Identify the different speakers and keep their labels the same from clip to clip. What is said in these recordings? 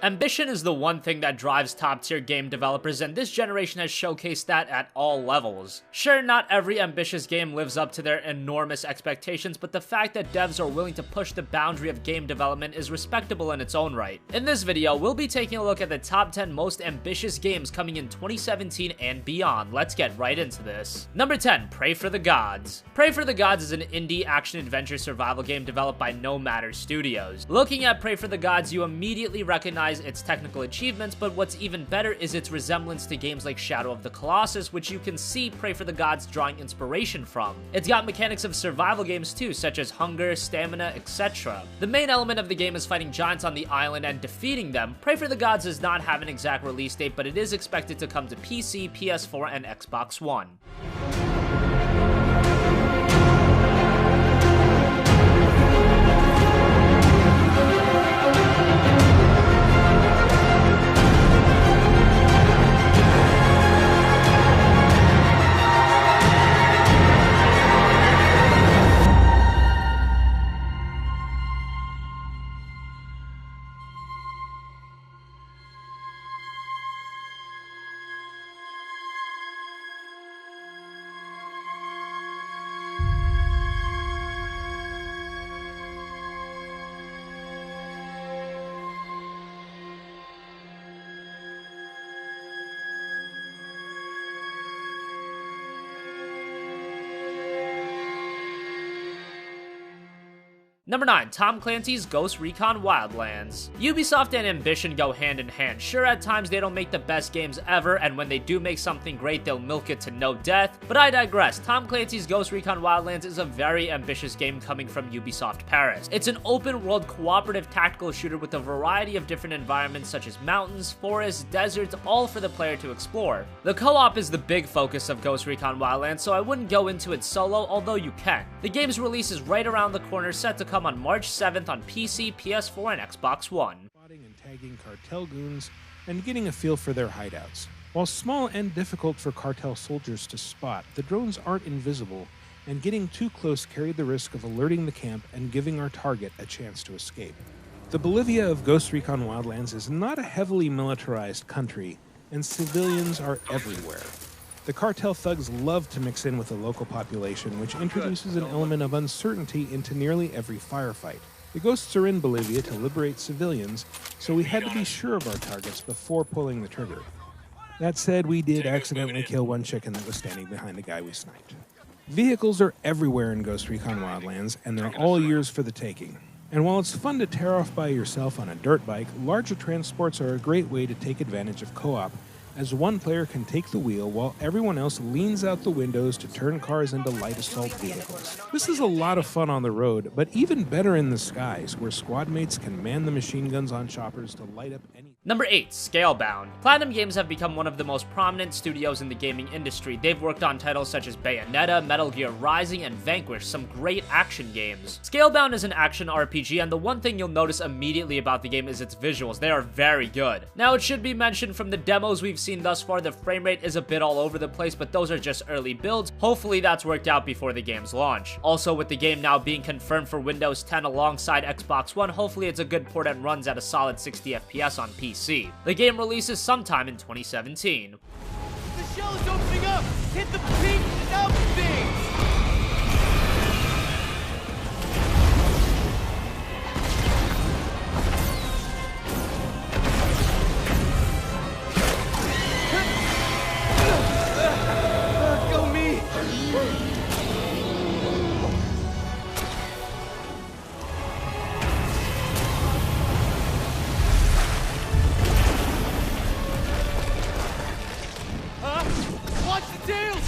Speaker 1: Ambition is the one thing that drives top-tier game developers, and this generation has showcased that at all levels. Sure, not every ambitious game lives up to their enormous expectations, but the fact that devs are willing to push the boundary of game development is respectable in its own right. In this video, we'll be taking a look at the top 10 most ambitious games coming in 2017 and beyond. Let's get right into this. Number 10, Pray for the Gods. Pray for the Gods is an indie action-adventure survival game developed by No Matter Studios. Looking at Pray for the Gods, you immediately recognize its technical achievements, but what's even better is its resemblance to games like Shadow of the Colossus, which you can see Pray for the Gods drawing inspiration from. It's got mechanics of survival games too, such as hunger, stamina, etc. The main element of the game is fighting giants on the island and defeating them. Pray for the Gods does not have an exact release date, but it is expected to come to PC, PS4, and Xbox One. Number 9, Tom Clancy's Ghost Recon Wildlands. Ubisoft and Ambition go hand in hand. Sure, at times they don't make the best games ever, and when they do make something great, they'll milk it to no death, but I digress. Tom Clancy's Ghost Recon Wildlands is a very ambitious game coming from Ubisoft Paris. It's an open-world cooperative tactical shooter with a variety of different environments such as mountains, forests, deserts, all for the player to explore. The co-op is the big focus of Ghost Recon Wildlands, so I wouldn't go into it solo, although you can. The game's release is right around the corner, set to come on March 7th on PC, PS4, and Xbox One.
Speaker 2: Spotting and tagging cartel goons and getting a feel for their hideouts. While small and difficult for cartel soldiers to spot, the drones aren't invisible, and getting too close carried the risk of alerting the camp and giving our target a chance to escape. The Bolivia of Ghost Recon Wildlands is not a heavily militarized country, and civilians are everywhere. The cartel thugs love to mix in with the local population, which introduces an element of uncertainty into nearly every firefight. The ghosts are in Bolivia to liberate civilians, so we had to be sure of our targets before pulling the trigger. That said, we did accidentally kill one chicken that was standing behind the guy we sniped. Vehicles are everywhere in Ghost Recon Wildlands, and they're all yours for the taking. And while it's fun to tear off by yourself on a dirt bike, larger transports are a great way to take advantage of co-op, as one player can take the wheel while everyone else leans out the windows to turn cars into light assault vehicles. This is a lot of fun on the road, but even better in the skies, where squad mates can man the machine guns on choppers to light up any...
Speaker 1: Number 8, Scalebound. Platinum Games have become one of the most prominent studios in the gaming industry. They've worked on titles such as Bayonetta, Metal Gear Rising, and Vanquish, some great action games. Scalebound is an action RPG, and the one thing you'll notice immediately about the game is its visuals. They are very good. Now, it should be mentioned from the demos we've seen thus far, the frame rate is a bit all over the place, but those are just early builds. Hopefully that's worked out before the game's launch. Also, with the game now being confirmed for Windows 10 alongside Xbox One, hopefully it's a good port and runs at a solid 60 FPS on PC. The game releases sometime in 2017.
Speaker 3: The shell is opening up! Hit the pink out things! Watch the tails!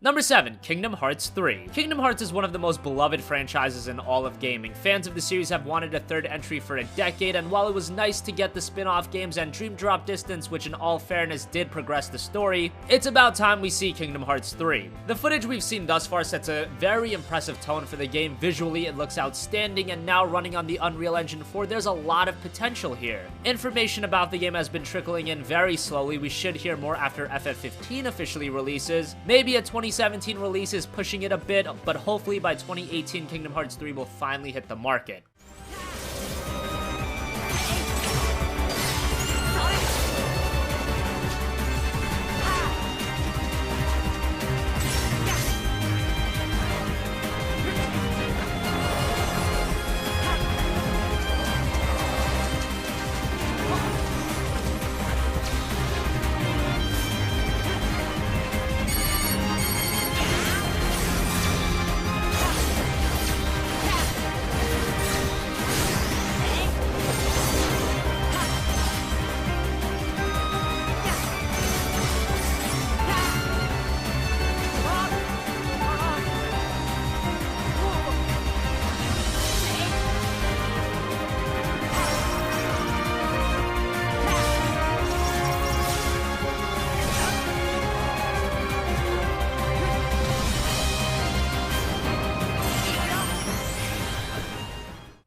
Speaker 1: Number 7, Kingdom Hearts 3. Kingdom Hearts is one of the most beloved franchises in all of gaming. Fans of the series have wanted a third entry for a decade, and while it was nice to get the spin-off games and Dream Drop Distance, which in all fairness did progress the story, it's about time we see Kingdom Hearts 3. The footage we've seen thus far sets a very impressive tone for the game. Visually, it looks outstanding, and now running on the Unreal Engine 4, there's a lot of potential here. Information about the game has been trickling in very slowly. We should hear more after FF15 officially releases. Maybe a 2017 release is pushing it a bit, but hopefully by 2018 Kingdom Hearts 3 will finally hit the market.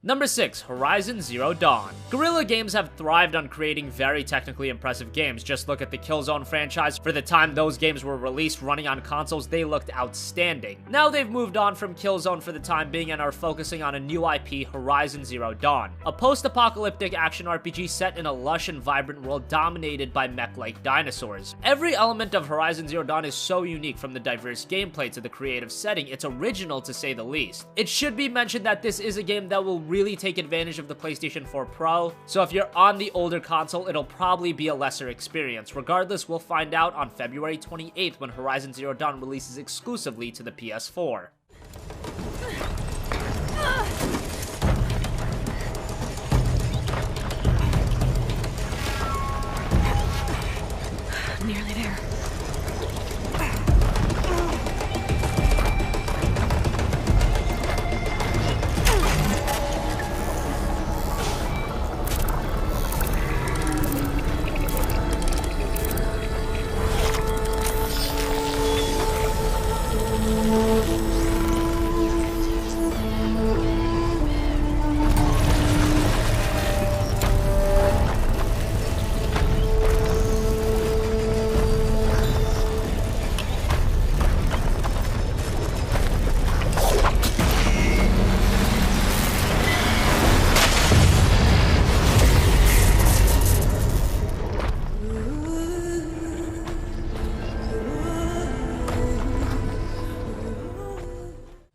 Speaker 1: Number 6, Horizon Zero Dawn. Guerrilla Games have thrived on creating very technically impressive games. Just look at the Killzone franchise. For the time those games were released running on consoles, they looked outstanding. Now they've moved on from Killzone for the time being and are focusing on a new IP, Horizon Zero Dawn, a post-apocalyptic action RPG set in a lush and vibrant world dominated by mech-like dinosaurs. Every element of Horizon Zero Dawn is so unique, from the diverse gameplay to the creative setting. It's original to say the least. It should be mentioned that this is a game that will really take advantage of the PlayStation 4 Pro, so if you're on the older console, it'll probably be a lesser experience. Regardless, we'll find out on February 28th when Horizon Zero Dawn releases exclusively to the PS4.
Speaker 4: Nearly there.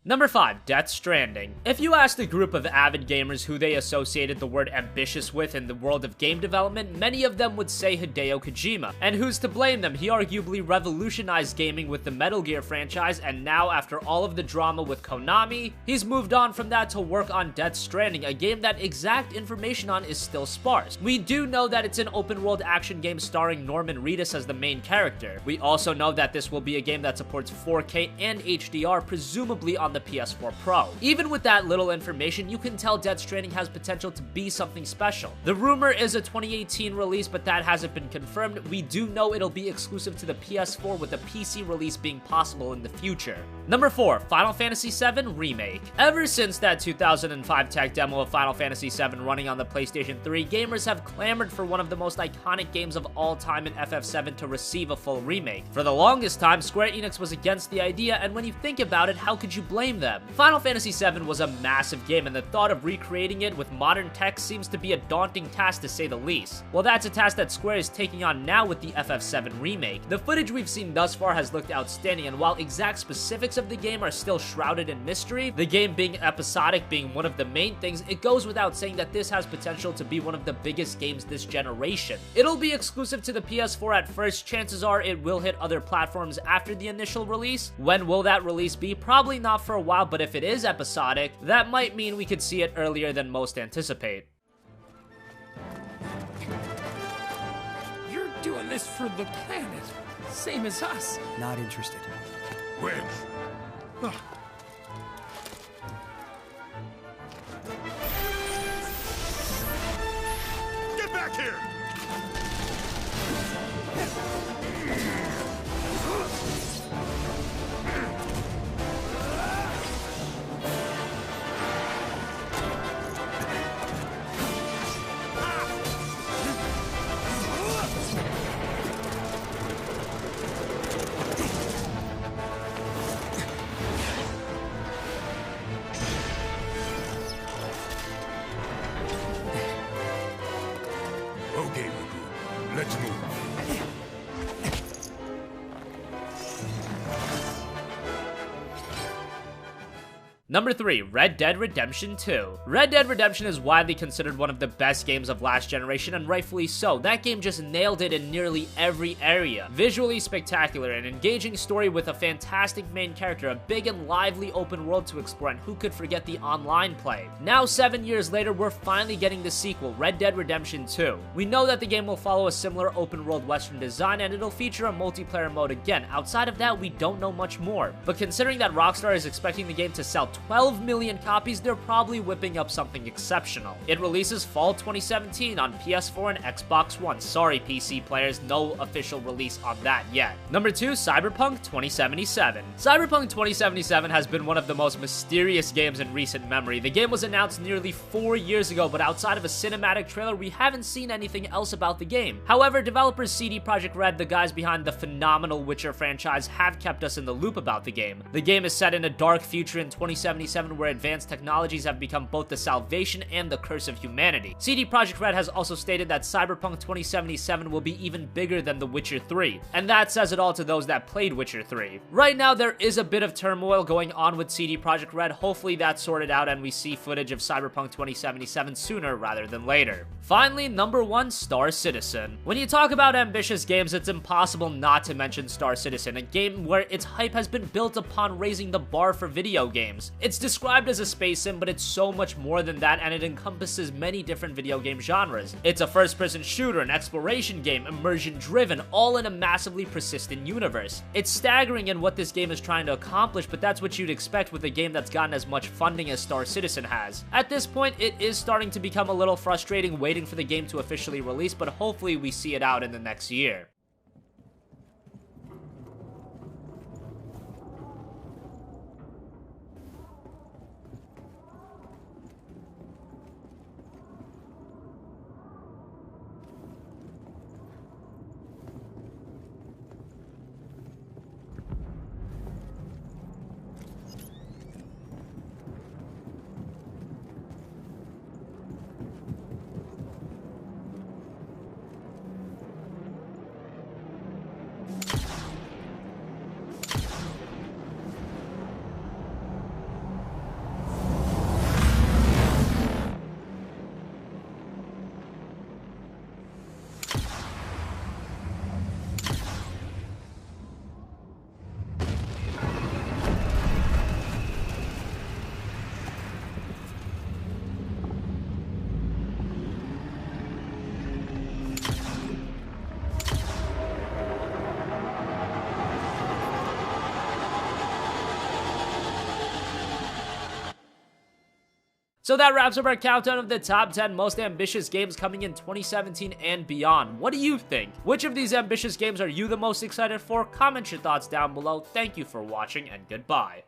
Speaker 1: Number 5, Death Stranding. If you asked a group of avid gamers who they associated the word ambitious with in the world of game development, many of them would say Hideo Kojima. And who's to blame them? He arguably revolutionized gaming with the Metal Gear franchise, and now after all of the drama with Konami, he's moved on from that to work on Death Stranding, a game that exact information on is still sparse. We do know that it's an open world action game starring Norman Reedus as the main character. We also know that this will be a game that supports 4K and HDR, presumably on the PS4 Pro. Even with that little information, you can tell Death Stranding has potential to be something special. The rumor is a 2018 release, but that hasn't been confirmed. We do know it'll be exclusive to the PS4, with a PC release being possible in the future. Number 4, Final Fantasy VII Remake. Ever since that 2005 tech demo of Final Fantasy VII running on the PlayStation 3, gamers have clamored for one of the most iconic games of all time in FF7 to receive a full remake. For the longest time, Square Enix was against the idea, and when you think about it, how could you blame them? Final Fantasy VII was a massive game, and the thought of recreating it with modern tech seems to be a daunting task to say the least. Well, that's a task that Square is taking on now with the FF7 remake. The footage we've seen thus far has looked outstanding, and while exact specifics of the game are still shrouded in mystery, the game being episodic being one of the main things, it goes without saying that this has potential to be one of the biggest games this generation. It'll be exclusive to the PS4 at first. Chances are it will hit other platforms after the initial release. When will that release be? Probably not for a while, but if it is episodic, that might mean we could see it earlier than most anticipate.
Speaker 3: You're doing
Speaker 4: service for the planet. Same as us.
Speaker 5: Not interested.
Speaker 6: Wedge. Get back here! Okay, Riku. Let's move.
Speaker 1: Number 3, Red Dead Redemption 2. Red Dead Redemption is widely considered one of the best games of last generation, and rightfully so. That game just nailed it in nearly every area. Visually spectacular, an engaging story with a fantastic main character, a big and lively open world to explore, and who could forget the online play? Now, 7 years later, we're finally getting the sequel, Red Dead Redemption 2. We know that the game will follow a similar open world western design, and it'll feature a multiplayer mode again. Outside of that, we don't know much more. But considering that Rockstar is expecting the game to sell 12 million copies, they're probably whipping up something exceptional. It releases fall 2017 on PS4 and Xbox One. Sorry, PC players, no official release on that yet. Number 2, Cyberpunk 2077. Cyberpunk 2077 has been one of the most mysterious games in recent memory. The game was announced nearly 4 years ago, but outside of a cinematic trailer, we haven't seen anything else about the game. However, developers CD Projekt Red, the guys behind the phenomenal Witcher franchise, have kept us in the loop about the game. The game is set in a dark future in 2077 where advanced technologies have become both the salvation and the curse of humanity. CD Projekt Red has also stated that Cyberpunk 2077 will be even bigger than The Witcher 3, and that says it all to those that played Witcher 3. Right now, there is a bit of turmoil going on with CD Projekt Red. Hopefully that's sorted out and we see footage of Cyberpunk 2077 sooner rather than later. Finally, number 1, Star Citizen. When you talk about ambitious games, it's impossible not to mention Star Citizen, a game where its hype has been built upon raising the bar for video games. It's described as a space sim, but it's so much more than that, and it encompasses many different video game genres. It's a first-person shooter, an exploration game, immersion-driven, all in a massively persistent universe. It's staggering in what this game is trying to accomplish, but that's what you'd expect with a game that's gotten as much funding as Star Citizen has. At this point, it is starting to become a little frustrating waiting for the game to officially release, but hopefully we see it out in the next year. So that wraps up our countdown of the top 10 most ambitious games coming in 2017 and beyond. What do you think? Which of these ambitious games are you the most excited for? Comment your thoughts down below. Thank you for watching, and goodbye.